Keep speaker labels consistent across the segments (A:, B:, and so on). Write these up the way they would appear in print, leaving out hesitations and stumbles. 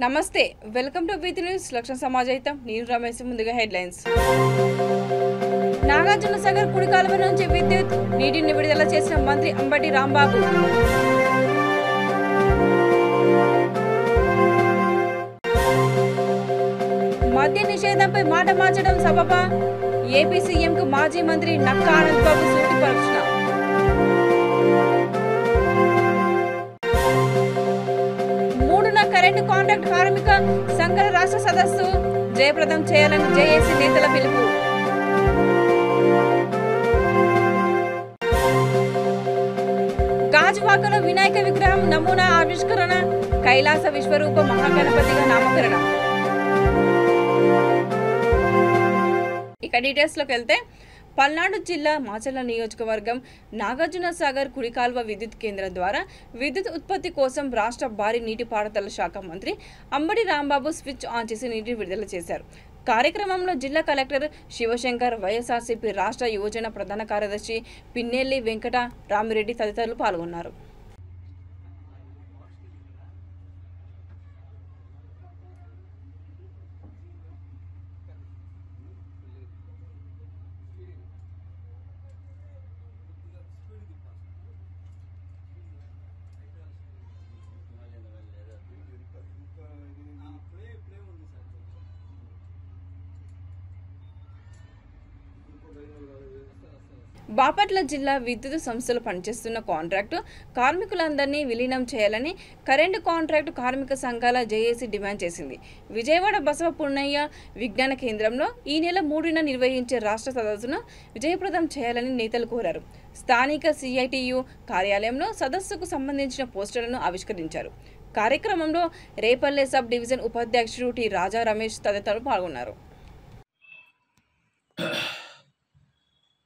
A: నమస్తే welcome to with news లక్ష్య సమాజయితం నేను రమేష్ ముందుగా హెడ్లైన్స్ నాగార్జున సాగర్ కుడి కాలువ నుంచి విద్యుత్ నీటిని విడుదల చేసిన మంత్రి అంబటి రాంబాబు మద్య నిషేధంపై మాట మార్చడం సబబా ఏపీ సీఎంకు మాజీ మంత్రి నక్కా ఆనంద్ బాబు సూటి ప్రశ్న కరెంటు కాంట్రాక్ట్ కార్మిక సంఘాల రాష్ట్ర సదస్సు జయప్రదం చేయాలని జేఏసీ నేతల పిలుపు గాజువాకలో వినాయక విగ్రహం నమూనా ఆవిష్కరణ కైలాస విశ్వరూప మహాగణపతిగా నామకరణం. ఇక డీటెయిల్స్ లోకి వెళ్తే పల్నాడు జిల్లా మాచర్ల నియోజకవర్గం నాగార్జున సాగర్ కుడి కాల్వ విద్యుత్ కేంద్రం ద్వారా విద్యుత్ ఉత్పత్తి కోసం రాష్ట్ర భారీ నీటిపారుదల శాఖ మంత్రి అంబటి రాంబాబు స్విచ్ ఆన్ చేసి నీటిని విడుదల చేశారు. కార్యక్రమంలో జిల్లా కలెక్టర్ శివశంకర్, వైఎస్ఆర్సీపీ రాష్ట్ర యువజన ప్రధాన కార్యదర్శి పిన్నెల్లి వెంకట రామిరెడ్డి తదితరులు పాల్గొన్నారు. బాపట్ల జిల్లా విద్యుత్ సంస్థలు పనిచేస్తున్న కాంట్రాక్టు కార్మికులందరినీ విలీనం చేయాలని కరెంటు కాంట్రాక్టు కార్మిక సంఘాల జేఏసీ డిమాండ్ చేసింది. విజయవాడ బసవ పున్నయ్య విజ్ఞాన కేంద్రంలో ఈ నెల 3న నిర్వహించే రాష్ట్ర సదస్సును విజయప్రదం చేయాలని నేతలు కోరారు. స్థానిక సిఐటియు కార్యాలయంలో సదస్సుకు సంబంధించిన పోస్టర్లను ఆవిష్కరించారు. కార్యక్రమంలో రేపల్లె సబ్ డివిజన్ ఉపాధ్యక్షుడు టి రాజా రమేష్ తదితరులు పాల్గొన్నారు.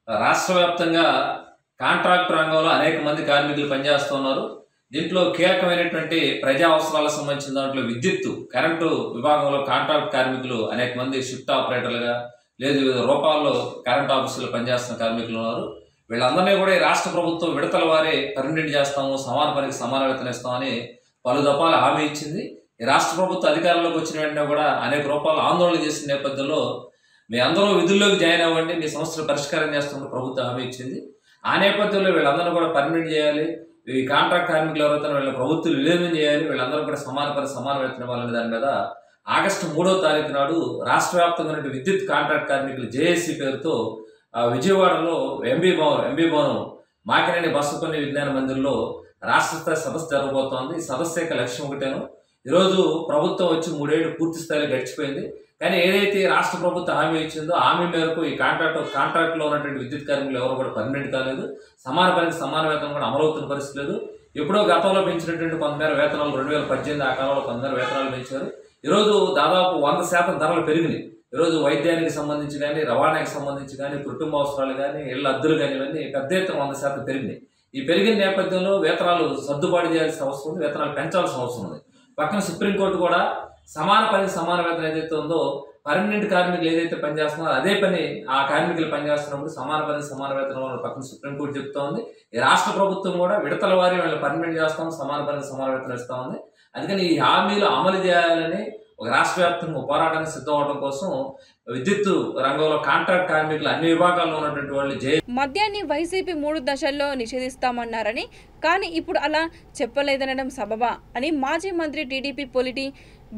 B: రాష్ట్ర వ్యాప్తంగా కాంట్రాక్ట్ రంగంలో అనేక మంది కార్మికులు పనిచేస్తున్నారు. దీంట్లో కీలకమైనటువంటి ప్రజా అవసరాలకు సంబంధించిన దాంట్లో విద్యుత్ కరెంటు విభాగంలో కాంట్రాక్ట్ కార్మికులు అనేక మంది షిఫ్ట్ ఆపరేటర్లుగా లేదు వివిధ రూపాల్లో కరెంట్ ఆఫీసులో పనిచేస్తున్న కార్మికులు ఉన్నారు. వీళ్ళందరినీ కూడా ఈ రాష్ట్ర ప్రభుత్వం విడతల వారే పర్మనెంట్ చేస్తాము, సమాన పనికి సమాన వేతనం ఇస్తామని పలు దఫాలు హామీ ఇచ్చింది. ఈ రాష్ట్ర ప్రభుత్వం అధికారంలోకి వచ్చిన వెంటనే కూడా అనేక రూపాయలు ఆందోళన చేసిన నేపథ్యంలో మీ అందరూ విధుల్లోకి జాయిన్ అవ్వండి, మీ సమస్యలు పరిష్కారం చేస్తున్న ప్రభుత్వం హామీ ఇచ్చింది. ఆ నేపథ్యంలో వీళ్ళందరూ కూడా పర్మనెంట్ చేయాలి, ఈ కాంట్రాక్ట్ కార్మికులు ఎవరైతే వీళ్ళ ప్రభుత్వం విలీనం చేయాలి, వీళ్ళందరూ కూడా సమాన పని సమాన వేతనం ఇవ్వాలనే దాని మీద ఆగస్టు 3వ తారీఖు నాడు రాష్ట్ర వ్యాప్తంగా విద్యుత్ కాంట్రాక్ట్ కార్మికులు జేఏసీ పేరుతో విజయవాడలో ఎంబీ భవనం మాకినేని బసవపల్లి విజ్ఞాన మందిర్లో రాష్ట్ర స్థాయి సదస్సు జరగబోతోంది. ఈ సదస్సు యొక్క లక్ష్యం ఒకటేను. ఈరోజు ప్రభుత్వం వచ్చి 3 ఏళ్ళు పూర్తి స్థాయిలో గడిచిపోయింది. కానీ ఏదైతే రాష్ట్ర ప్రభుత్వం హామీ ఇచ్చిందో హామీ మేరకు ఈ కాంట్రాక్ట్లో ఉన్నటువంటి విద్యుత్ కార్మికులు ఎవరు కూడా పర్మనెంట్ కాలేదు, సమాన పనికి సమాన వేతనం కూడా అమలవుతున్న పరిస్థితి లేదు. ఎప్పుడో గతంలో పెంచినటువంటి కొంతమేర వేతనాలు 2018 ఆ కాలంలో కొంతమేర వేతనాలు పెంచారు. ఈరోజు దాదాపు 100% ధరలు పెరిగినాయి. ఈరోజు వైద్యానికి సంబంధించి కానీ, రవాణాకి సంబంధించి కానీ, కుటుంబ అవసరాలు కానీ, ఇళ్ల అద్దెలు కానీ ఇవన్నీ పెద్ద ఎత్తున 100% పెరిగినాయి. ఈ పెరిగిన నేపథ్యంలో వేతనాలు సర్దుబాటు చేయాల్సిన అవసరం ఉంది, వేతనాలు పెంచాల్సిన అవసరం ఉంది. పక్కన సుప్రీంకోర్టు కూడా సమాన పనికి సమాన వేతనం ఏదైతే ఉందో పర్మనెంట్ కార్మికులు ఏదైతే పనిచేస్తున్నారో అదే పని ఆ కార్మికులు పనిచేస్తున్నప్పుడు సమాన పనికి సమాన వేతనం పక్కన సుప్రీంకోర్టు చెప్తా ఉంది. ఈ రాష్ట్ర ప్రభుత్వం కూడా విడతల వారి వాళ్ళు పర్మనెంట్ చేస్తాం, సమాన పనికి సమాన వేతనం ఇస్తా ఉంది. అందుకని ఈ హామీలు అమలు చేయాలని ఒక రాష్ట్ర వ్యాప్తంగా పోరాటానికి సిద్ధం అవడం కోసం విద్యుత్ రంగంలో కాంట్రాక్ట్ కార్మికులు అన్ని విభాగాల్లో ఉన్నటువంటి వాళ్ళు
A: మద్యాన్ని వైసీపీ 3 దశల్లో నిషేధిస్తామన్నారని, కానీ ఇప్పుడు అలా చెప్పలేదనడం సబబా అని మాజీ మంత్రి టీడీపీ పొలిటీ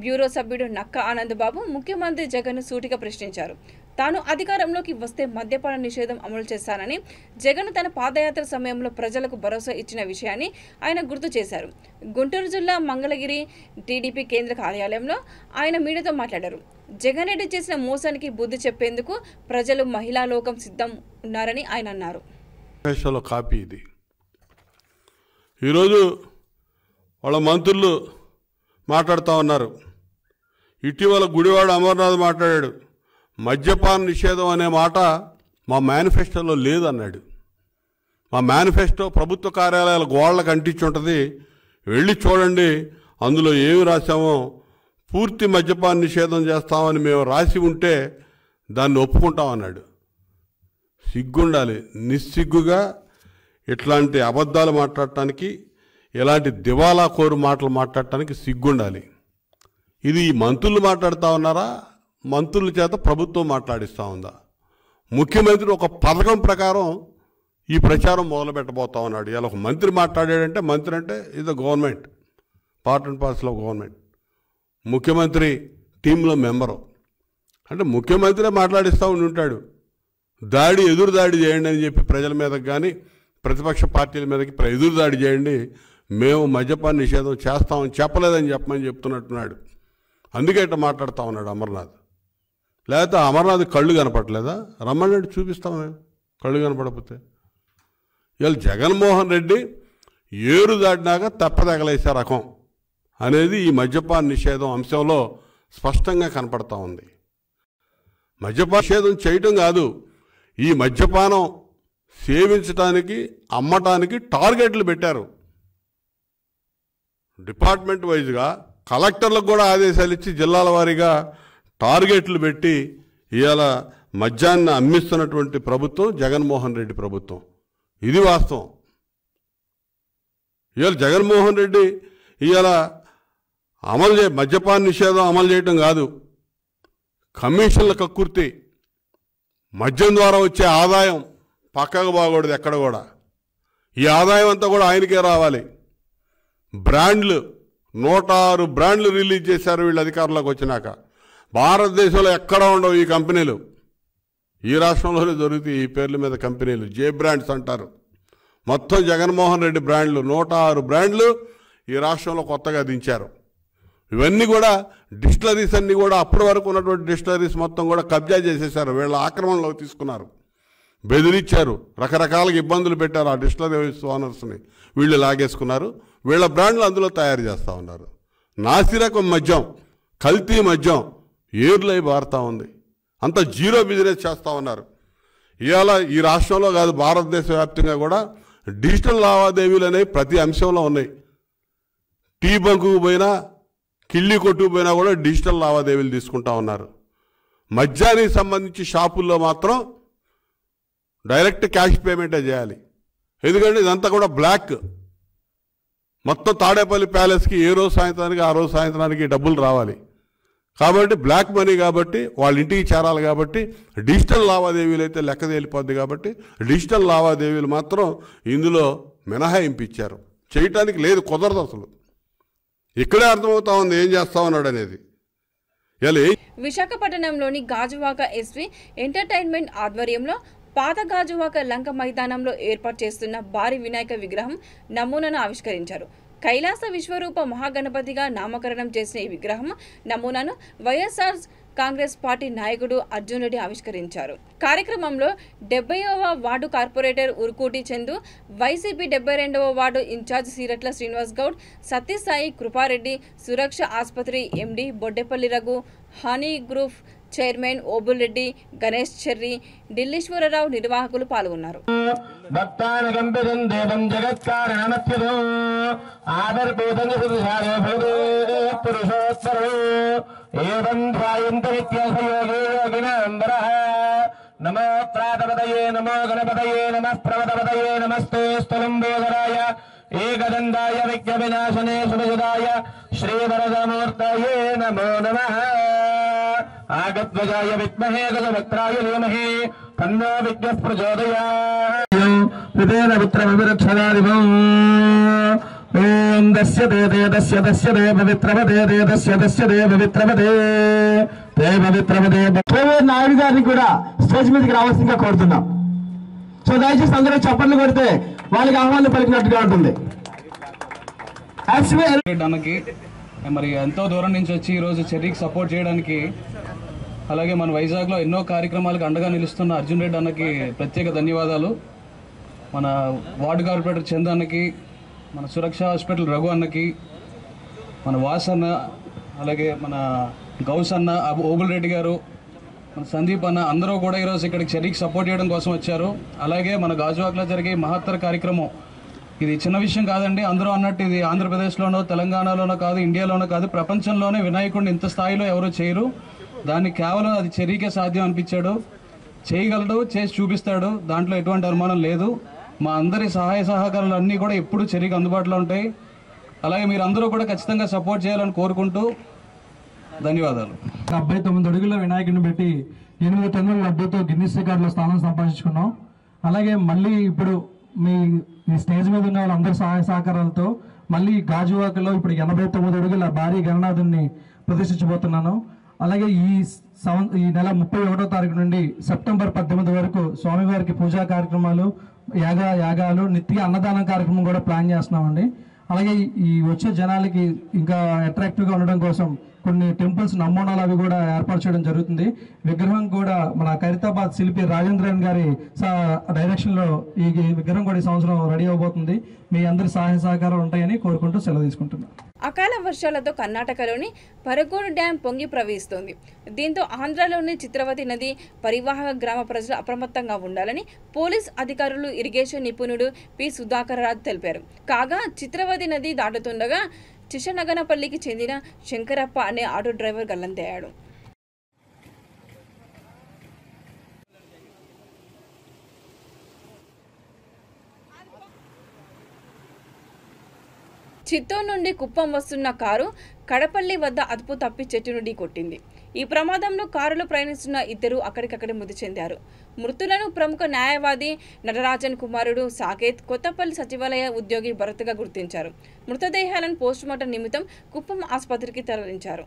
A: బ్యూరో సభ్యుడు నక్కా ఆనంద్ బాబు ముఖ్యమంత్రి జగన్ సూటిగా ప్రశ్నించారు. తాను అధికారంలోకి వస్తే మద్యపాన నిషేధం అమలు చేస్తానని జగన్ తన పాదయాత్ర సమయంలో ప్రజలకు భరోసా ఇచ్చిన విషయాన్ని ఆయన గుర్తు చేశారు. గుంటూరు జిల్లా మంగళగిరి టీడీపీ కేంద్ర కార్యాలయంలో ఆయన మీడియాతో మాట్లాడారు. జగన్ రెడ్డి చేసిన మోసానికి బుద్ధి చెప్పేందుకు ప్రజలు మహిళా లోకం సిద్ధం ఉన్నారని ఆయన అన్నారు.
C: కాపీ ఇది ఈరోజు వాళ్ళ మంత్రులు మాట్లాడుతూ ఉన్నారు. ఇటీవల గుడివాడ అమర్నాథ్ మాట్లాడాడు, మద్యపాన నిషేధం అనే మాట మా మేనిఫెస్టోలో లేదన్నాడు. మా మేనిఫెస్టో ప్రభుత్వ కార్యాలయాల గోడలకు అంటించి ఉంటుంది, వెళ్ళి చూడండి, అందులో ఏమి రాసామో పూర్తి మద్యపాన నిషేధం చేస్తామని మేము రాసి ఉంటే దాన్ని ఒప్పుకుంటామన్నాడు. సిగ్గుండాలి, నిస్సిగ్గుగా ఇట్లాంటి అబద్ధాలు మాట్లాడటానికి, ఇలాంటి దివాలా కోరు మాటలు మాట్లాడటానికి సిగ్గుండాలి. ఇది మంత్రులు మాట్లాడుతూ ఉన్నారా, మంత్రుల చేత ప్రభుత్వం మాట్లాడిస్తూ ఉందా? ముఖ్యమంత్రి ఒక పథకం ప్రకారం ఈ ప్రచారం మొదలు పెట్టబోతా ఉన్నాడు. ఇలా ఒక మంత్రి మాట్లాడాడంటే, మంత్రి అంటే ఇది government, part and parcel of government. ముఖ్యమంత్రి టీంలో మెంబరు అంటే ముఖ్యమంత్రి మాట్లాడిస్తూ ఉంటాడు. ఎదురు దాడి చేయండి అని చెప్పి ప్రజల మీదకి కానీ ప్రతిపక్ష పార్టీల మీదకి ఎదురు దాడి చేయండి, మేము మద్యపాన నిషేధం చేస్తామని చెప్పలేదని చెప్పమని చెప్తున్నట్టున్నాడు. అందుకే ఇట్లా మాట్లాడుతూ ఉన్నాడు అమర్నాథ్. లేకపోతే అమర్నాథ్ కళ్ళు కనపడలేదా? రమ్మన్నాడు, చూపిస్తాం మేము కళ్ళు కనపడకపోతే. ఇవాళ జగన్మోహన్ రెడ్డి ఏరు దాటినాక తప్పదగలేసే రకం అనేది ఈ మద్యపాన నిషేధం అంశంలో స్పష్టంగా కనపడతా ఉంది. మద్యపాన నిషేధం చేయటం కాదు, ఈ మద్యపానం సేవించడానికి అమ్మటానికి టార్గెట్లు పెట్టారు. డిపార్ట్మెంట్ వైజ్గా కలెక్టర్లకు కూడా ఆదేశాలు ఇచ్చి జిల్లాల వారీగా టార్గెట్లు పెట్టి ఇవాళ మద్యాన్ని అమ్మిస్తున్నటువంటి ప్రభుత్వం జగన్మోహన్ రెడ్డి ప్రభుత్వం. ఇది వాస్తవం. ఇవాళ జగన్మోహన్ రెడ్డి ఇవాళ మద్యపాన నిషేధం అమలు చేయటం కాదు, కమిషన్ల కక్కుర్తి, మద్యం ద్వారా వచ్చే ఆదాయం పక్కకు బాగూడదు ఎక్కడ కూడా. ఈ ఆదాయం అంతా కూడా ఆయనకే రావాలి. బ్రాండ్లు 106 బ్రాండ్లు రిలీజ్ చేశారు వీళ్ళు అధికారంలోకి వచ్చినాక. భారతదేశంలో ఎక్కడ ఉండవు ఈ కంపెనీలు, ఈ రాష్ట్రంలోనే దొరుకుతాయి ఈ పేర్ల మీద కంపెనీలు. జే బ్రాండ్స్ అంటారు. మొత్తం జగన్మోహన్ రెడ్డి బ్రాండ్లు 106 బ్రాండ్లు ఈ రాష్ట్రంలో కొత్తగా దించారు. ఇవన్నీ కూడా డిస్టిలరీస్ అన్నీ కూడా అప్పటి వరకు ఉన్నటువంటి డిస్టిలరీస్ మొత్తం కూడా కబ్జా చేసేశారు, వీళ్ళ ఆక్రమణలోకి తీసుకున్నారు, బెదిరించారు, రకరకాలుగా ఇబ్బందులు పెట్టారు. ఆ డిస్టిలరీస్ ఓనర్స్ని వీళ్ళు లాగేసుకున్నారు. వీళ్ళ బ్రాండ్లు అందులో తయారు చేస్తూ ఉన్నారు. నాసిరకం మద్యం, కల్తీ మద్యం ఏర్లై బారుతూ ఉంది. అంత జీరో బిజినెస్ చేస్తూ ఉన్నారు. ఇవాళ ఈ రాష్ట్రంలో కాదు, భారతదేశ వ్యాప్తంగా కూడా డిజిటల్ లావాదేవీలు అనేవి ప్రతి అంశంలో ఉన్నాయి. టీ బంకుకు పోయినా, కిళ్ళి కొట్టుకు పోయినా కూడా డిజిటల్ లావాదేవీలు తీసుకుంటా ఉన్నారు. మద్యానికి సంబంధించి షాపుల్లో మాత్రం డైరెక్ట్ క్యాష్ పేమెంటే చేయాలి. ఎందుకంటే ఇదంతా కూడా బ్లాక్. మొత్తం తాడేపల్లి ప్యాలెస్కి ఏ రోజు సాయంత్రానికి ఆ రోజు సాయంత్రానికి డబ్బులు రావాలి కాబట్టి, బ్లాక్ మనీ కాబట్టి వాళ్ళ ఇంటికి చేరాలి కాబట్టి డిజిటల్ లావాదేవీలు అయితే లెక్క తేలిపోద్ది కాబట్టి డిజిటల్ లావాదేవీలు మాత్రం ఇందులో మినహాయింపు ఇచ్చారు. చేయటానికి లేదు, కుదరదు అసలు. ఇక్కడే అర్థమవుతా ఉంది ఏం చేస్తా ఉన్నాడు అనేది.
A: విశాఖపట్నంలోని గాజువాక ఎస్వి ఎంటర్టైన్మెంట్ ఆధ్వర్యంలో పాత గాజువాక లంక మైదానంలో ఏర్పాటు చేస్తున్న భారీ వినాయక విగ్రహం నమూనాను ఆవిష్కరించారు. కైలాస విశ్వరూప మహాగణపతిగా నామకరణం చేసిన ఈ విగ్రహం నమూనాను వైఎస్ఆర్ కాంగ్రెస్ పార్టీ నాయకుడు అర్జున్ రెడ్డి ఆవిష్కరించారు. కార్యక్రమంలో 70వ వార్డు కార్పొరేటర్ ఉరుకూటి చందు, వైసీపీ 72వ వార్డు ఇన్ఛార్జ్ సీరట్ల శ్రీనివాస్ గౌడ్, సత్యసాయి కృపారెడ్డి, సురక్ష ఆసుపత్రి MD Boddepalli Raghu, honey group chairman Obul Reddy, Ganesh Cherry, Dilleswararao నిర్వాహకులు పాల్గొన్నారు.
D: నమో ప్రాతపదయే నమో గణపతయే నమః ప్రవతపదయే నమస్తే స్థలంబోధరాయ ఏకదండాయ విఘ్న వినాశనే శుభజదాయ శ్రీవరదమూర్తయే నమో నమః. ఆగత్వజాయ విద్మహే గజవక్త్రాయ ధీమహి తన్నో విఘ్నః ప్రచోదయాత్. విదేన పుత్రమవిరక్షదాదివం ఓం దస్య దే దస్య దస్య దే పవిత్రవదే దే దస్య దస్య దే పవిత్రవదే దే పవిత్రవదే. నాయుడు గారిని కూడా స్టేజ్ మీదకి రావాల్సిందిగా కోరుతున్నాం. సో దయచేసి అందరూ చప్పట్లు కొడితే వాళ్ళకి ఆహ్వానం పలికినట్టుగా ఉంటుంది.
E: అన్నకి మరి ఎంతో దూరం నుంచి వచ్చి ఈరోజు చెర్రీకి సపోర్ట్ చేయడానికి, అలాగే మన వైజాగ్లో ఎన్నో కార్యక్రమాలకు అండగా నిలుస్తున్న అర్జున్ రెడ్డి అన్నకి ప్రత్యేక ధన్యవాదాలు. మన వార్డు కార్పొరేటర్ చంద్ అన్నకి, మన సురక్ష హాస్పిటల్ రఘు అన్నకి, మన వాస్ అన్న, అలాగే మన గౌస్ అన్న, ఓబుల్ రెడ్డి గారు, మన సందీప్ అన్న, అందరూ కూడా ఈరోజు ఇక్కడికి చెర్రీకి సపోర్ట్ చేయడం కోసం వచ్చారు. అలాగే మన గాజువాకలో జరిగే మహత్తర కార్యక్రమం ఇది చిన్న విషయం కాదండి. అందరూ అన్నట్టు ఇది ఆంధ్రప్రదేశ్లోనో తెలంగాణలోనో కాదు, ఇండియాలోనో కాదు, ప్రపంచంలోనే వినాయకుడిని ఇంత స్థాయిలో ఎవరు చేయరు. దాన్ని కేవలం అది చెర్రీకే సాధ్యం అనిపించాడు. చేయగలడు, చేసి చూపిస్తాడు, దాంట్లో ఎటువంటి అనుమానం లేదు. మా అందరి సహాయ సహకారాలు అన్నీ కూడా ఎప్పుడు చెర్రీకి అందుబాటులో ఉంటాయి. అలాగే మీరు అందరూ కూడా ఖచ్చితంగా సపోర్ట్ చేయాలని కోరుకుంటూ ధన్యవాదాలు.
F: 79 అడుగుల వినాయకుడిని పెట్టి 8 టన్నుల లడ్డూతో గిన్నిస్ రికార్డులో స్థానం సంపాదించుకున్నాం. అలాగే మళ్ళీ ఇప్పుడు ఈ స్టేజ్ మీద ఉన్న వాళ్ళందరి సహాయ సహకారాలతో మళ్ళీ గాజువాకలో ఇప్పుడు 89 అడుగుల భారీ గణనాథుని ప్రదర్శించబోతున్నాను. అలాగే ఈ నెల 31వ తారీఖు నుండి సెప్టెంబర్ 18 వరకు స్వామివారికి పూజా కార్యక్రమాలు, యాగాలు, నిత్య అన్నదానం కార్యక్రమం కూడా ప్లాన్ చేస్తున్నామండి. అలాగే ఈ వచ్చే జనాలకి ఇంకా అట్రాక్టివ్గా ఉండడం కోసం కొన్ని టెంపుల్స్ నమూనాలు అవి కూడా ఏర్పాటు చేయడం జరుగుతుంది. విగ్రహం కూడా మన ఖైరతాబాద్ శిల్పి రాజేంద్రన్ గారి డైరెక్షన్లో ఈ విగ్రహం కూడా ఈ సంవత్సరం రెడీ అవబోతుంది. మీ అందరి సహాయ సహకారాలు ఉంటాయని కోరుకుంటూ సెలవు తీసుకుంటున్నాను.
A: అకాల వర్షాలతో కర్ణాటకలోని పరగోడు డ్యాం పొంగి ప్రవహిస్తోంది. దీంతో ఆంధ్రాలోని చిత్రవతి నది పరివాహక గ్రామ ప్రజలు అప్రమత్తంగా ఉండాలని పోలీస్ అధికారులు, ఇరిగేషన్ నిపుణుడు పి సుధాకర్ రాజు తెలిపారు. కాగా చిత్రవతి నది దాటుతుండగా చిషనగనపల్లికి చెందిన శంకరప్ప అనే ఆటో డ్రైవర్ గల్లంతయ్యాడు. చిత్తూరు నుండి కుప్పం వస్తున్న కారు కడపల్లి వద్ద అదుపు తప్పి చెట్టును ఢీకొట్టింది. ఈ ప్రమాదంలో కారులో ప్రయాణిస్తున్న ఇద్దరు అక్కడికక్కడే మృతి చెందారు. మృతులను ప్రముఖ న్యాయవాది నటరాజన్ కుమారుడు సాకేత్, కొత్తపల్లి సచివాలయ ఉద్యోగి భరత్గా గుర్తించారు. మృతదేహాలను పోస్టుమార్టం నిమిత్తం కుప్పం ఆసుపత్రికి తరలించారు.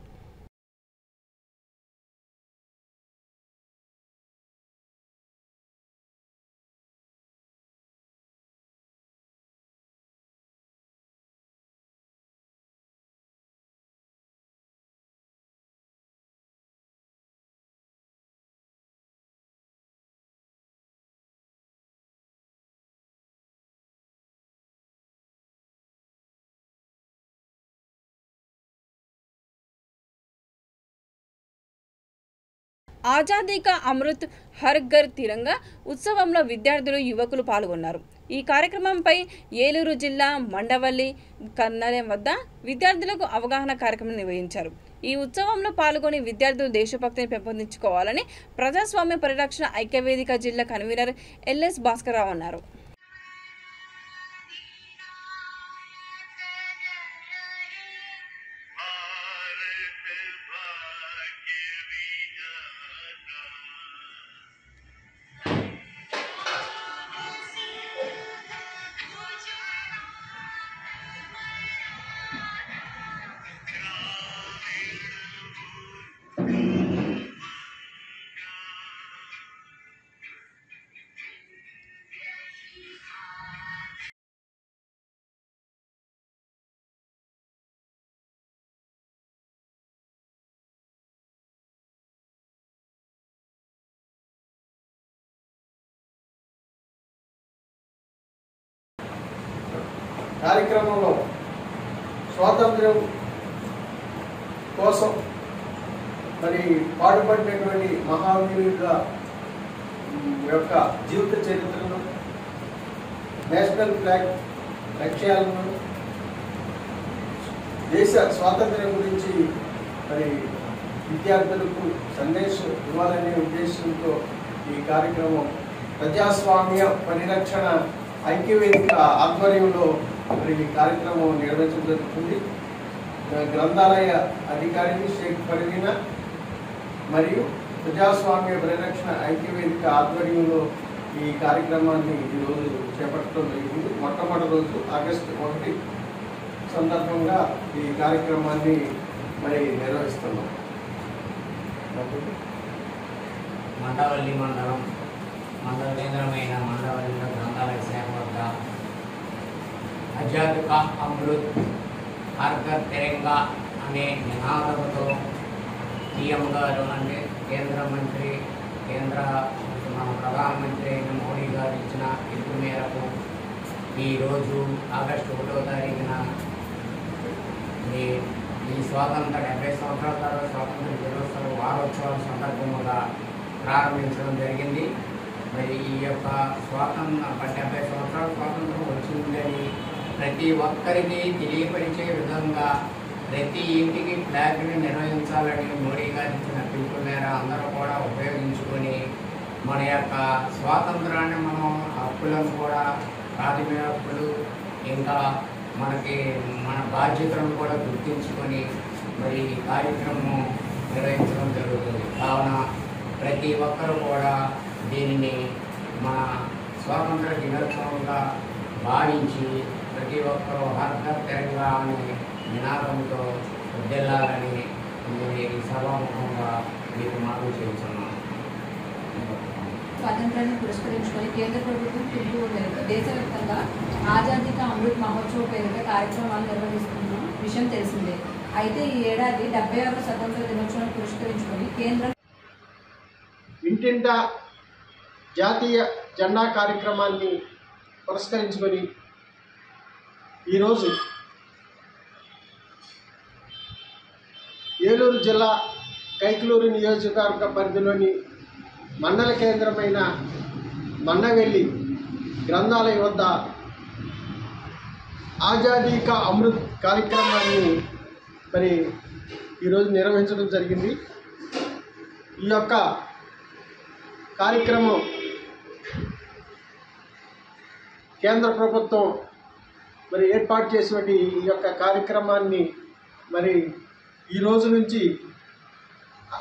A: ఆజాదీ కా అమృత్ హర్ ఘర్ తిరంగా ఉత్సవంలో విద్యార్థులు, యువకులు పాల్గొన్నారు. ఈ కార్యక్రమంపై ఏలూరు జిల్లా మండవల్లి కన్నాలయం వద్ద విద్యార్థులకు అవగాహన కార్యక్రమం నిర్వహించారు. ఈ ఉత్సవంలో పాల్గొని విద్యార్థులు దేశభక్తిని పెంపొందించుకోవాలని ప్రజాస్వామ్య పరిరక్షణ ఐక్యవేదిక జిల్లా కన్వీనర్ ఎల్ఎస్ భాస్కర్రావు అన్నారు.
G: కార్యక్రమంలో స్వాతంత్ర్యం కోసం మరి పాటుపడినటువంటి మహావీరుల యొక్క జీవిత చరిత్రను, నేషనల్ ఫ్లాగ్ లక్ష్యాలను, దేశ స్వాతంత్ర్యం గురించి మరి విద్యార్థులకు సందేశం ఇవ్వాలనే ఉద్దేశంతో ఈ కార్యక్రమం ప్రజాస్వామ్య పరిరక్షణ ఐక్యవేదిక ఆధ్వర్యంలో మరి ఈ కార్యక్రమం నిర్వహించడం జరుగుతుంది. గ్రంథాలయ అధికారిని షేక్ పర్వీనా మరియు ప్రజాస్వామ్య పరిరక్షణ ఐక్యవేదిక ఆధ్వర్యంలో ఈ కార్యక్రమాన్ని ఈరోజు చేపట్టడం జరిగింది. మొట్టమొదటి రోజు ఆగస్టు 1 సందర్భంగా ఈ కార్యక్రమాన్ని మరి నిర్వహిస్తున్నాం.
H: మండవల్లి మండలం మండల కేంద్రమైన మండవల్లిలో గ్రంథాలయ శాఖ వద్ద ఆజాదీ కా అమృత్ హర్ ఘర్ తిరంగా అనే నినాదంతో సీఎం గారు అంటే కేంద్ర మన ప్రధానమంత్రి అయిన మోడీ గారు ఇచ్చిన పిలుపు మేరకు ఈరోజు ఆగస్టు 1వ తారీఖున ఈ స్వాతంత్ర 70 సంవత్సరాల తర్వాత స్వాతంత్ర దినోత్సవ వారోత్సవాల సందర్భంగా ప్రారంభించడం జరిగింది. మరి ఈ యొక్క 70 సంవత్సరాల స్వాతంత్రం వచ్చిందని ప్రతి ఒక్కరికి తెలియపరిచే విధంగా ప్రతి ఇంటికి ఫ్లాగ్ని నిర్వహించాలని మోడీ గారు ఇచ్చిన పిలుపు మేర అందరూ కూడా ఉపయోగించుకొని మన యొక్క స్వాతంత్రాన్ని మనం హక్కులను కూడా ప్రాథమిక హక్కులు ఇంకా మన బాధ్యతలను కూడా గుర్తించుకొని మరి ఈ కార్యక్రమం నిర్వహించడం జరుగుతుంది. కావున ప్రతి ఒక్కరూ కూడా దీనిని మన స్వాతంత్ర దినోత్సవంగా భావించి ప్రతి ఒక్కరూ హర్ ఘర్ తిరంగా అనే నినాదంతో ఉద్యలాలని ఈ సభాముఖంగా మీకు మనవి చేస్తున్నాను.
I: స్వాతంత్రాన్ని పురస్కరించుకొని కేంద్ర ప్రభుత్వం పిలుపు మేరకు దేశవ్యాప్తంగా ఆజాదీ కా అమృత్ మహోత్సవ్ పేరుగా కార్యక్రమాలు నిర్వహిస్తున్న విషయం తెలిసిందే. అయితే ఈ ఏడాది 76వ స్వతంత్ర దినోత్సవాన్ని పురస్కరించుకొని కేంద్రం
G: ఇంటింటా జాతీయ జెండా కార్యక్రమాన్ని పురస్కరించుకొని ఈరోజు ఏలూరు జిల్లా కైకలూరు నియోజకవర్గ పరిధిలోని మండల కేంద్రమైన మన్నవెల్లి గ్రంథాలయం వద్ద ఆజాదీ కా అమృత్ కార్యక్రమాన్ని మరి ఈరోజు నిర్వహించడం జరిగింది. ఈ యొక్క కార్యక్రమం కేంద్ర ప్రభుత్వం మరి ఏర్పాటు చేసినటువంటి ఈ యొక్క కార్యక్రమాన్ని మరి ఈ రోజు నుంచి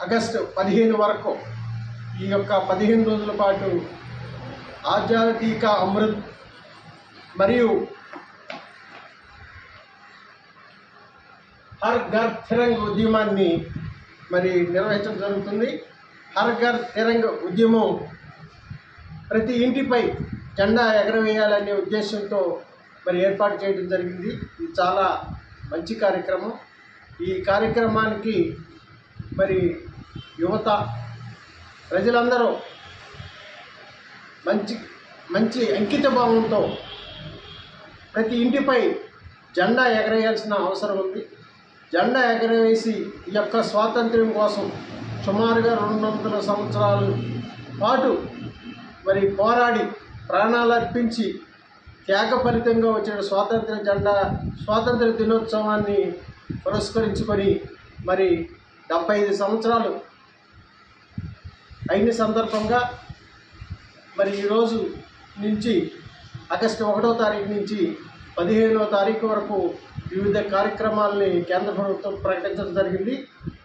G: ఆగస్టు 15 వరకు ఈ యొక్క 15 రోజుల పాటు ఆజాదీ కా అమృత్ మరియు హర్ ఘర్ తిరంగ్ ఉద్యమాన్ని మరి నిర్వహించడం జరుగుతుంది. హర్ ఘర్ తిరంగ్ ఉద్యమం ప్రతి ఇంటిపై జెండా ఎగరవేయాలనే ఉద్దేశంతో మరి ఏర్పాటు చేయడం జరిగింది. ఇది చాలా మంచి కార్యక్రమం. ఈ కార్యక్రమానికి మరి యువత ప్రజలందరూ మంచి అంకిత భావంతో ప్రతి ఇంటిపై జెండా ఎగరేయాల్సిన అవసరం ఉంది. జెండా ఎగరవేసి ఈ యొక్క స్వాతంత్ర్యం కోసం సుమారుగా 200 సంవత్సరాల పాటు మరి పోరాడి ప్రాణాలు అర్పించి త్యాగ ఫలితంగా వచ్చిన స్వాతంత్ర దినోత్సవాన్ని పురస్కరించుకొని మరి 75 సంవత్సరాలు అయిన సందర్భంగా మరి ఈరోజు నుంచి ఆగస్టు 1వ తారీఖు నుంచి 15వ తారీఖు వరకు వివిధ కార్యక్రమాలని కేంద్ర ప్రభుత్వం ప్రకటించడం జరిగింది.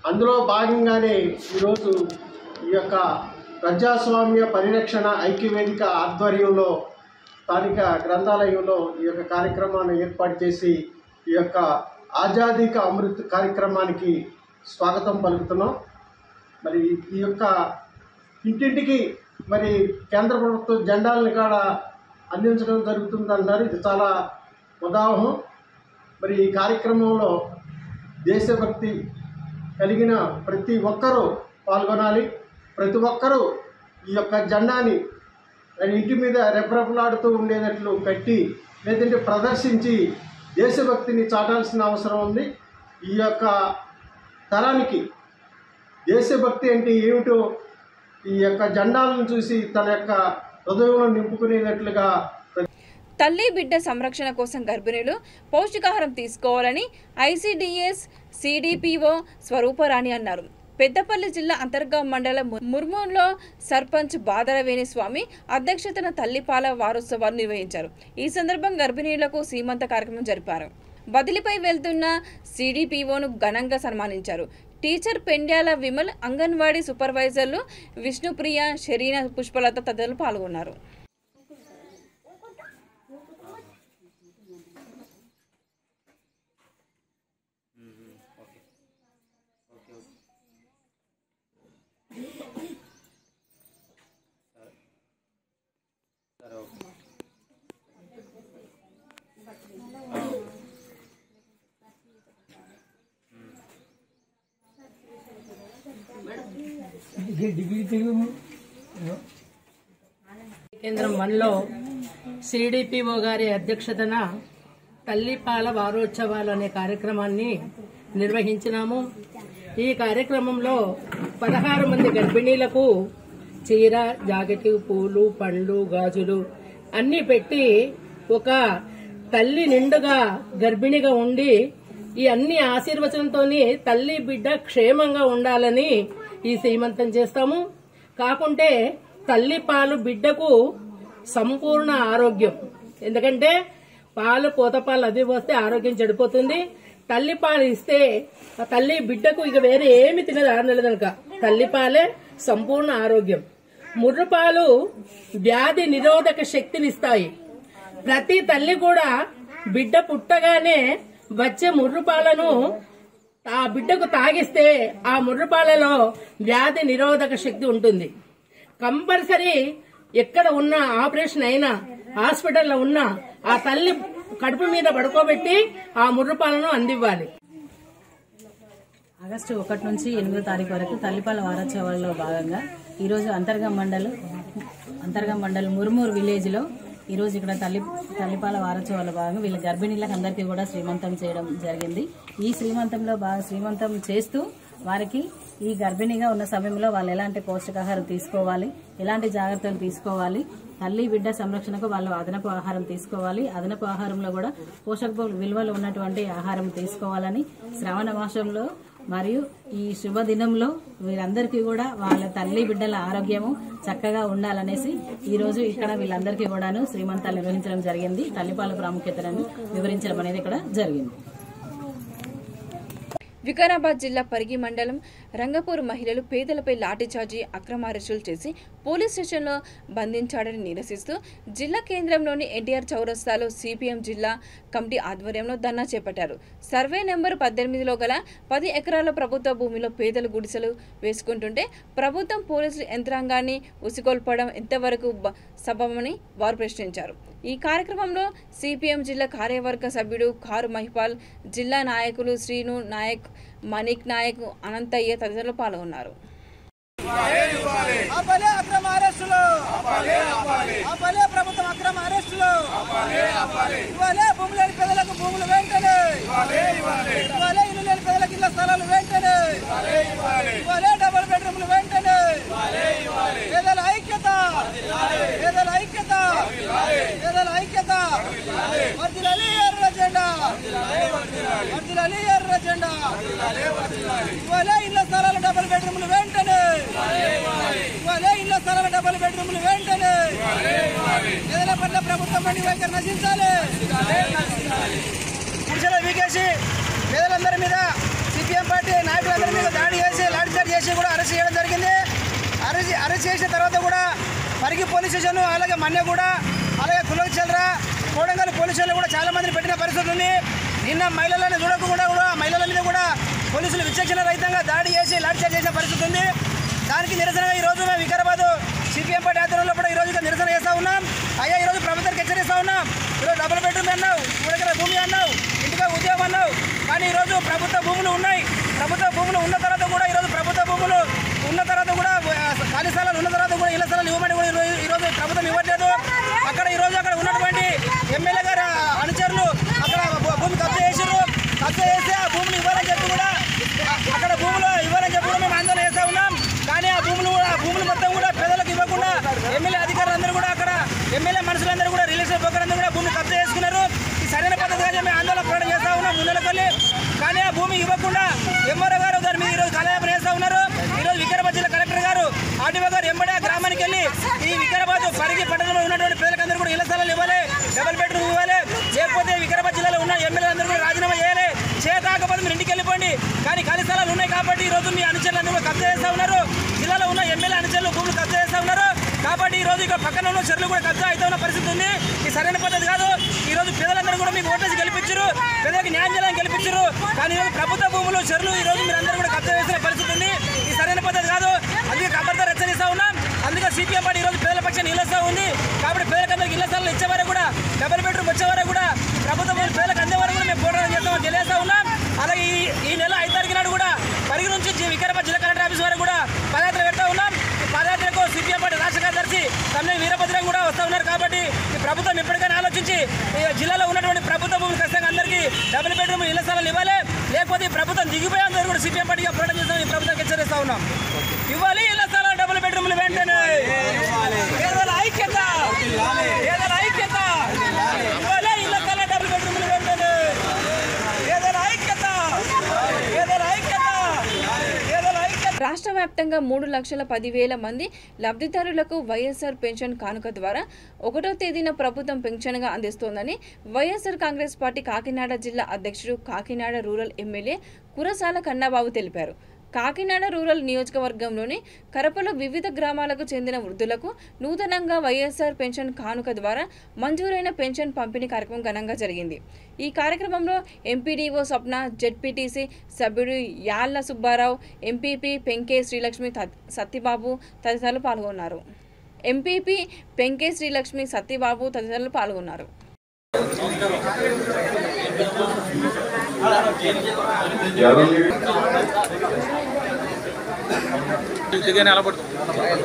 G: అందులో భాగంగానే ఈరోజు ఈ యొక్క ప్రజాస్వామ్య పరిరక్షణ ఐక్యవేదిక ఆధ్వర్యంలో స్థానిక గ్రంథాలయంలో ఈ యొక్క కార్యక్రమాన్ని ఏర్పాటు చేసి ఈ యొక్క ఆజాదీ కా అమృత్ కార్యక్రమానికి స్వాగతం పలుకుతున్నాం. మరి ఈ యొక్క ఇంటింటికి మరి కేంద్ర ప్రభుత్వ జెండాలను కూడా అందించడం జరుగుతుందన్నారు. ఇది చాలా ఉదాహరణ. మరి ఈ కార్యక్రమంలో దేశభక్తి కలిగిన ప్రతి ఒక్కరూ పాల్గొనాలి. ప్రతి ఒక్కరూ ఈ యొక్క జెండాని ఇంటి మీద రెపరెపలాడుతూ ఉండేటట్లు కట్టి లేదంటే ప్రదర్శించి దేశభక్తిని చాటాల్సిన అవసరం ఉంది. ఈ యొక్క తరానికి దేశభక్తి అంటే ఏమిటో ఈ యొక్క జెండాలను చూసి తన యొక్క హృదయంలో నింపుకునేటట్లుగా
A: తల్లి బిడ్డ సంరక్షణ కోసం గర్భిణులు పౌష్టికాహారం తీసుకోవాలని ఐసిడిఎస్ సిడిపిఓ స్వరూపరాణి అన్నారు. పెద్దపల్లి జిల్లా అంతర్గాం మండలం ముర్మూన్లో సర్పంచ్ బాదరవేణి స్వామి అధ్యక్షతన తల్లిపాల వారోత్సవాలు నిర్వహించారు. ఈ సందర్భంగా గర్భిణీలకు సీమంత కార్యక్రమం జరిపారు. బదిలీపై వెళ్తున్న సిడిపిఓను ఘనంగా సన్మానించారు. టీచర్ పెండ్యాల విమల్, అంగన్వాడీ సూపర్వైజర్లు విష్ణుప్రియ, షరీనా, పుష్పలత తదితరులు పాల్గొన్నారు.
J: కేంద్రం 1లో సిడిపిఓ గారి అధ్యక్షతన తల్లిపాల వారోత్సవాలు అనే కార్యక్రమాన్ని నిర్వహించినాము. ఈ కార్యక్రమంలో 16 మంది గర్భిణీలకు చీర, జాకెట్, పూలు, పండ్లు, గాజులు అన్నీ పెట్టి ఒక తల్లి నిండుగా గర్భిణిగా ఉండి ఈ అన్ని ఆశీర్వచనంతో తల్లి బిడ్డ క్షేమంగా ఉండాలని ఈ సీమంతం చేస్తాము. కాకుంటే తల్లి పాలు బిడ్డకు సంపూర్ణ ఆరోగ్యం. ఎందుకంటే పాలు, పోత పాలు అది వస్తే ఆరోగ్యం చెడిపోతుంది. తల్లిపాలు ఇస్తే ఆ తల్లి బిడ్డకు ఇక వేరే ఏమి తినదు 6 నెలల కనుక తల్లిపాలే సంపూర్ణ ఆరోగ్యం. ముర్రుపాలు వ్యాధి నిరోధక శక్తినిస్తాయి. ప్రతి తల్లి కూడా బిడ్డ పుట్టగానే వచ్చే ముర్రుపాలను ఆ బిడ్డకు తాగిస్తే ఆ ముర్రుపాలలో వ్యాధి నిరోధక శక్తి ఉంటుంది. కంపల్సరీ ఎక్కడ ఉన్నా ఆపరేషన్ అయినా హాస్పిటల్లో ఉన్నా ఆ తల్లి కడుపు మీద పడుకోబెట్టి ఆ ముర్రుపాలను అందివ్వాలి.
K: ఆగస్టు 1 నుంచి 8వ తారీఖు వరకు తల్లిపాల వారోత్సవాల్లో భాగంగా ఈరోజు అంతర్గం మండల్ మురుమూరు విలేజ్ లో ఈరోజు ఇక్కడ తల్లిపాల వారోత్సవాల్లో భాగంగా వీళ్ళ గర్భిణీలకు అందరికీ కూడా శ్రీమంతం చేయడం జరిగింది. ఈ శ్రీమంతం చేస్తూ వారికి ఈ గర్భిణీగా ఉన్న సమయంలో వాళ్ళు ఎలాంటి పౌష్టికాహారం తీసుకోవాలి, ఎలాంటి జాగ్రత్తలు తీసుకోవాలి, తల్లి బిడ్డ సంరక్షణకు వాళ్ళు అదనపు ఆహారం తీసుకోవాలి, అదనపు ఆహారంలో కూడా పోషక విలువలు ఉన్నటువంటి ఆహారం తీసుకోవాలని శ్రావణ మాసంలో మరియు ఈ శుభదినంలో వీరందరికీ కూడా వాళ్ళ తల్లి బిడ్డల ఆరోగ్యము చక్కగా ఉండాలనేసి ఈ రోజు ఇక్కడ వీళ్ళందరికీ కూడాను శ్రీమంతాలు నిర్వహించడం జరిగింది. తల్లిపాల ప్రాముఖ్యతను వివరించడం అనేది ఇక్కడ జరిగింది.
A: వికారాబాద్ జిల్లా పరిగి మండలం రంగపూర్ మహిళలు పేదలపై లాఠీచార్జీ అక్రమ అరెస్టులు చేసి పోలీస్ స్టేషన్లో బంధించాడని నిరసిస్తూ జిల్లా కేంద్రంలోని ఎన్టీఆర్ చౌరస్తాలో సిపిఎం జిల్లా కమిటీ ఆధ్వర్యంలో ధర్నా చేపట్టారు. సర్వే నెంబర్ 18లో గల 10 ఎకరాల ప్రభుత్వ భూమిలో పేదలు గుడిసెలు వేసుకుంటుంటే ప్రభుత్వం పోలీసులు యంత్రాంగాన్ని ఉసిగొల్పడం ఎంతవరకు సబబమని వారు ప్రశ్నించారు. ఈ కార్యక్రమంలో సిపిఎం జిల్లా కార్యవర్గ సభ్యుడు కారు మహిపాల్, జిల్లా నాయకులు శ్రీను నాయక్, మణిక్ నాయక్, అనంతయ్య తదితరులు పాల్గొన్నారు.
L: ప్రభుత్వం అక్రమ అరెస్టులు భూమి లేని పేదలకు భూములు వెంటనే ఇల్లు లేని పేదలకు ఇళ్ల స్థలాలు వెంటనే డబుల్ బెడ్రూమ్లు వెంటనే పేదల ఐక్యత వర్ధిల్లాలి ఎర్ర జెండా ఇవ్వాలే ఇళ్ల స్థలాల డబుల్ బెడ్రూమ్లు వెంటనే పేదల పట్ల ప్రభుత్వం మండి వైఖరి నశించాలి. గుడిసెలు వీకేసి పేదలందరి మీద సిపిఎం పార్టీ నాయకులందరి మీద దాడి చేసి లాఠీచార్జ్ చేసి కూడా అరెస్ట్ చేయడం జరిగింది. అరెస్ట్ చేసిన తర్వాత కూడా పరిగి పోలీస్ స్టేషన్, అలాగే మన్నెగూడ, అలాగే కులచల్రా, కోడంగల్ పోలీస్ స్టేషన్లో కూడా చాలా మందిని పెట్టిన పరిస్థితి ఉంది. నిన్న మహిళలను చూడకుండా కూడా మహిళల మీద కూడా పోలీసులు విచక్షణ రహితంగా దాడి చేసి లాఠీచార్జ్ చేసిన పరిస్థితి ఉంది. దానికి నిరసనగా ఈరోజు మేము వికారాబాద్ సిపిఎం పార్టీ ఆధ్వర్యంలో కూడా ఈరోజు నిరసన చేస్తూ ఉన్నాం. అయ్యా ఈరోజు ప్రభుత్వానికి హెచ్చరిస్తూ ఉన్నాం. ఈరోజు డబుల్ బెడ్రూమ్ అన్నావు, 3 ఎకరాల భూమి అన్నావు, ఇంటిగా ఉద్యోగం అన్నావు, కానీ ఈరోజు ప్రభుత్వ భూములు ఉన్నాయి. ప్రభుత్వ భూములు ఉన్న తర్వాత కూడా ఈరోజు ప్రభుత్వ భూములు ఉన్న తర్వాత కూడా ఖాళీ స్థలాలు ఉన్న తర్వాత కూడా ఇళ్ల స్థలాలు ఇవ్వమని కూడా ఈరోజు ప్రభుత్వం ఇవ్వట్లేదు. అక్కడ ఈరోజు అక్కడ ఉన్నటువంటి ఎమ్మెల్యే గారు అనుచరులు అక్కడ భూమి కబ్జా చేసారు. కబ్జా చేస్తే ఆ భూములు ఇవ్వాలని చెప్పి కూడా అక్కడ భూములు ఇవ్వాలని చెప్పి కూడా మేము ఆందోళన చేస్తూ ఉన్నాం. కానీ ఆ భూములు మొత్తం కూడా పేదలకు ఇవ్వకుండా ఎమ్మెల్యే అధికారులందరూ కూడా అక్కడ ఎమ్మెల్యే మనుషులందరూ కూడా రిలేషన్ బ్రోకర్లందరూ కూడా భూమి కబ్జా చేసుకున్నారు. ఈ సరైన పద్ధతిగా మేము ఆందోళన పోరాటం చేస్తూ ఉన్నాం ముందలకెళ్ళి. కానీ ఆ భూమి ఇవ్వకుండా ఎంఆర్ఓ గారు దాని మీద ఈరోజు కాలయాపన చేస్తూ ఉన్నారు. ఈరోజు వికారాబాద్ జిల్లా కలెక్టర్ గారు, ఆర్టీఓ గారు ఎంబడే గ్రామానికి వెళ్ళి ఈ వికారాబాద్ పరిగి పట్టణంలో ఉన్నటువంటి పేదలందరూ కూడా ఇళ్ల స్థలాలు ఇవ్వాలి, డబుల్ బెడ్రూమ్ ఇవ్వాలి, లేకపోతే వికారాబాద్ జిల్లాలో ఉన్న ఎమ్మెల్యేలందరూ కూడా రాజీనామా చేయాలి. చేయకపోతే మీరు ఇంటికి వెళ్ళిపోండి. కానీ ఖాళీ స్థలాలు ఉన్నాయి కాబట్టి ఈరోజు మీ అనుచరులందరూ కూడా కబ్జా చేస్తూ ఉన్నారు. జిల్లాలో ఉన్న ఎమ్మెల్యే అనుచరులు భూములు కబ్జా చేస్తూ ఉన్నారు. కాబట్టి ఈ రోజు ఇక్కడ పక్కన ఉన్న చెరువులు కూడా కబ్జా అవుతా ఉన్న పరిస్థితి ఉంది. ఈ సరైన పద్ధతి కాదు. ఈ రోజు పేదలందరూ కూడా మీకు ఓటేసి గెలిపించారు, పేదలకు న్యాయం చేయాలని గెలిపించారు. కానీ ఈరోజు ప్రభుత్వ భూములు చెరువులు ఈ రోజు మీరు అందరూ కూడా కబ్జా చేసిన పరిస్థితి ఉంది. ఈ సరైన పద్ధతి కాదు. అందుకే ఖబర్దార్ హెచ్చరిస్తా ఉన్నాం. అందుకే సిపిఎం పార్టీ ఈరోజు పేదల పక్షాన్ని నిలుస్తూ ఉంది. కాబట్టి పేదలందరికీ ఇళ్ల స్థలాలు ఇచ్చే వరకు కూడా, డబుల్ బెడ్రూమ్ వచ్చే వరకు కూడా, ప్రభుత్వ భూములు పేదలకు అందే వరకు కూడా మేము పోరాటం చేస్తామని తెలియజేస్తా ఉన్నాం. అలాగే ఈ నెల 5 తారీఖు నాడు కూడా పరిగి నుంచి వికారాబాద్ జిల్లా కలెక్టర్ ఆఫీస్ వరకు కూడా పాదయాత్ర పెడతా ఉన్నాం. ఈ పాదయాత్రకు సిపిఎం పార్టీ రాష్ట్ర కార్యదర్శి తమ్మినేని వీరభద్రం కూడా వస్తూ ఉన్నారు. కాబట్టి ఈ ప్రభుత్వం ఇప్పటికైనా ఆలోచించి ఈ జిల్లాలో ఉన్నటువంటి ప్రభుత్వ భూములు ఖచ్చితంగా అందరికీ డబుల్ బెడ్రూమ్ ఇళ్ల స్థలాలు ఇవ్వాలి. లేకపోతే ఈ ప్రభుత్వం దిగిపోయే అందరూ కూడా సిపిఎం పార్టీగా పోరాటం చేస్తామని ప్రభుత్వానికి హెచ్చరిస్తా ఉన్నాం. ఇవ్వాలి ఇళ్ల స్థలాలు డబుల్ బెడ్రూమ్లు వెంటనే. పేదల ఐక్యత, పేదల ఐక్యత, ఇవ్వాలి ఇళ్ల స్థలాలు డబుల్ బెడ్రూమ్లు వెంటనే. పేదల ఐక్యత, పేదల ఐక్యత, పేదల ఐక్యత.
A: రాష్ట్ర వ్యాప్తంగా 3,10,000 మంది లబ్ధిదారులకు వైఎస్ఆర్ పెన్షన్ కానుక ద్వారా 1వ తేదీన ప్రభుత్వం పెన్షన్గా అందిస్తోందని వైఎస్ఆర్ కాంగ్రెస్ పార్టీ కాకినాడ జిల్లా అధ్యక్షుడు, కాకినాడ రూరల్ ఎమ్మెల్యే కురసాల కన్నబాబు తెలిపారు. కాకినాడ రూరల్ నియోజకవర్గంలోని కరపలో వివిధ గ్రామాలకు చెందిన వృద్ధులకు నూతనంగా వైఎస్ఆర్ పెన్షన్ కానుక ద్వారా మంజూరైన పెన్షన్ పంపిణీ కార్యక్రమం ఘనంగా జరిగింది. ఈ కార్యక్రమంలో ఎంపీడీఓ స్వప్న, జెడ్పీటీసీ సభ్యుడు యాళ్ల సుబ్బారావు, ఎంపీపీ పెంకే శ్రీలక్ష్మి సత్యబాబు తదితరులు పాల్గొన్నారు. ఎంపీపీ పెంకే శ్రీలక్ష్మి సత్యబాబు తదితరులు పాల్గొన్నారు.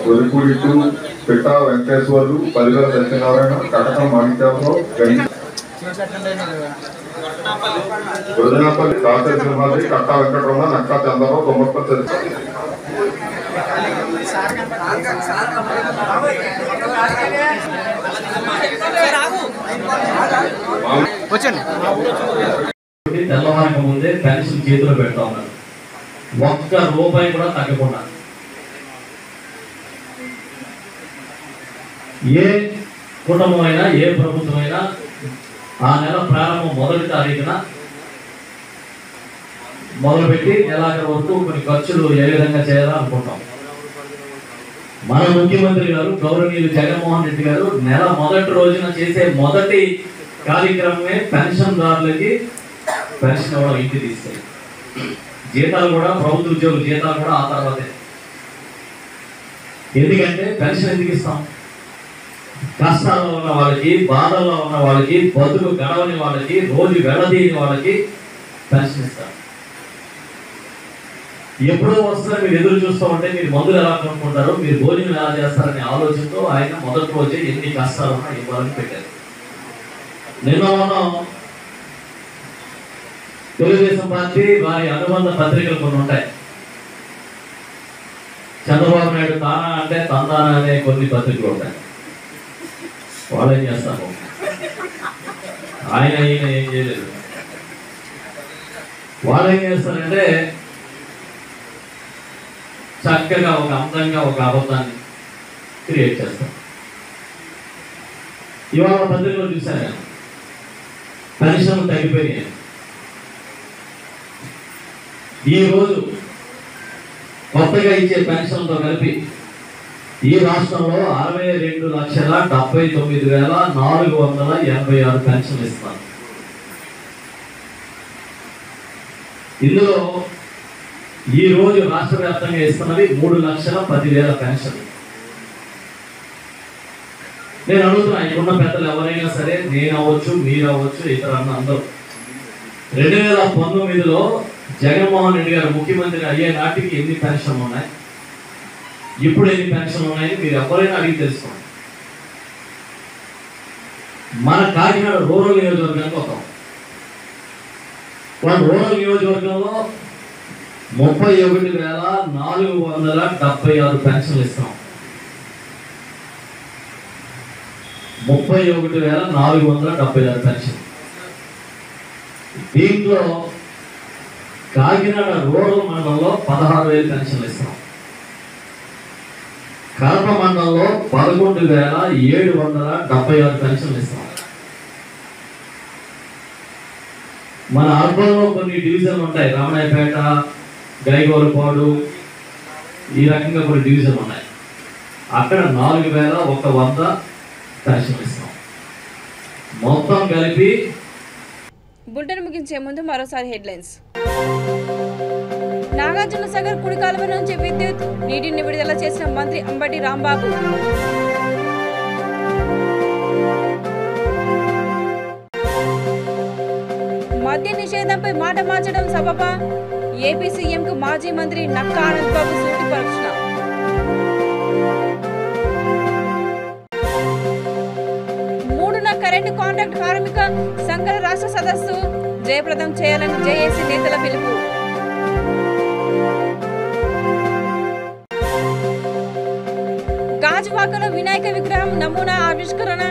M: ఒలిపూడి పిట్టా వెంకటేశ్వర్లు, పల్లిల సత్యనారాయణ, కటకం మాణిక్యాలరావు, వృదనాపల్లి, కాసరి సింహాద్రి, కట్టా వెంకటరమణ, నక్కా చంద్రరావు, తొమ్మపల్లి
N: తెల్లవారికి ముందే పెన్షన్ చేతిలో పెడతా ఉన్నారు. ఒక్క రూపాయి కూడా తగ్గకుండా. ఏ కుటుంబం అయినా, ఏ ప్రభుత్వం అయినా ఆ నెల ప్రారంభం 1వ తారీఖున మొదలుపెట్టి నెలాఖరు వరకు కొన్ని ఖర్చులు ఏ విధంగా చేయాలనుకుంటాం. మన ముఖ్యమంత్రి గారు గౌరవనీయులు జగన్మోహన్ రెడ్డి గారు నెల మొదటి రోజున చేసే మొదటి కార్యక్రమమే పెన్షన్దారులకి పెన్షన్ ఇవ్వడం, ఇంటి తీసుకెళ్ళి జీతాలు కూడా, ప్రభుత్వ ఉద్యోగుల జీతాలు కూడా ఆ తర్వాతే. ఎందుకంటే పెన్షన్ ఎందుకు ఇస్తాం? కష్టాల్లో ఉన్న వాళ్ళకి, బాధల్లో ఉన్న వాళ్ళకి, బతుకు గడవని వాళ్ళకి, రోజు వెళ్ళదీని వాళ్ళకి పెన్షన్ ఇస్తాం. ఎప్పుడో వస్తుందో మీరు ఎదురు చూస్తూ ఉంటే మీరు మందులు ఎలా కొనుక్కుంటారు, మీరు భోజనం ఎలా చేస్తారనే ఆలోచనతో ఆయన మొదటి రోజే ఎన్ని కష్టాలున్నా ఇవ్వాలని పెట్టారు. నిన్న మనం తెలుగుదేశం పార్టీ వారి అనుబంధ పత్రికలు కొన్ని ఉంటాయి. చంద్రబాబు నాయుడు తానా అంటే తందానా అనే కొన్ని పత్రికలు ఉంటాయి. వాళ్ళు ఏం చేస్తారు? ఆయన ఏం చేయలేదు. వాళ్ళు ఏం చేస్తారంటే చక్కగా ఒక అందంగా ఒక అబద్ధాన్ని క్రియేట్ చేస్తారు. ఇవాళ పత్రికలు చూశాను, పెన్షన్లు తగ్గిపోయినాయి. ఈరోజు కొత్తగా ఇచ్చే పెన్షన్తో కలిపి ఈ రాష్ట్రంలో 62,79,486 పెన్షన్లు ఇస్తున్నారు. ఇందులో ఈ రోజు రాష్ట్ర వ్యాప్తంగా ఇస్తున్నది 3,10,000 పెన్షన్. నేను అడుగుతున్నా, ఇప్పుడున్న పెద్దలు ఎవరైనా సరే, నేను అవ్వచ్చు, మీరు అవ్వచ్చు, ఇతర అందరూ 2019లో జగన్మోహన్ రెడ్డి గారు ముఖ్యమంత్రి అయ్యే నాటికి ఎన్ని పెన్షన్లు ఉన్నాయి, ఇప్పుడు ఎన్ని పెన్షన్లు ఉన్నాయని మీరు ఎవరైనా అడిగి తెలుసుకోండి. మన కాకినాడ రూరల్ నియోజకవర్గానికి వస్తాం. మన రూరల్ నియోజకవర్గంలో 31,476 పెన్షన్లు ఇస్తాం. 31,476 పెన్షన్. దీంట్లో కాకినాడ రూరల్ మండలంలో 16,000 పెన్షన్లు ఇస్తాం. కడప మండలంలో 11,776 పెన్షన్లు ఇస్తాం. మన అర్బన్లో కొన్ని డివిజన్లు ఉంటాయి, రామనాయపేట, గైగోరపాడు, ఈ రకంగా కొన్ని డివిజన్లు ఉన్నాయి. అక్కడ 4,100 పెన్షన్లు ఇస్తాం. మొత్తం కలిపి.
A: బులెటిన్ ముగించే ముందు మరోసారి హెడ్లైన్స్. నాగార్జున సాగర్ కుడి కాలువ నుంచి విద్యుత్ నీటిని విడుదల చేసిన మంత్రి అంబటి రాంబాబు. మద్య నిషేధంపై మాట మార్చడం సబబా? ఏపీ సీఎంకు మాజీ మంత్రి నక్కా ఆనంద్ బాబు సూటి ప్రశ్న. మూడున కరెంటు కాంట్రాక్ట్ కార్మిక సంఘాల రాష్ట్ర సదస్సు జయప్రదం చేయాలని జేఏసీ నేతల పిలుపు. గాజువాకలో వినాయక విగ్రహం నమూనా ఆవిష్కరణ,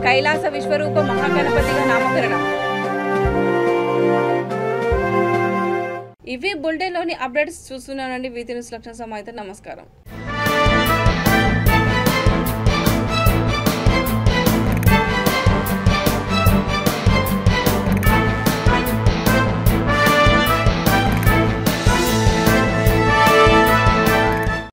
A: కైలాస విశ్వరూప మహాగణపతిగా నామకరణం. ఇవి బులెటిన్లోని అప్డేట్స్ చూస్తున్నానండి. వీతి న్యూస్ లక్షణ సమాహిత. నమస్కారం.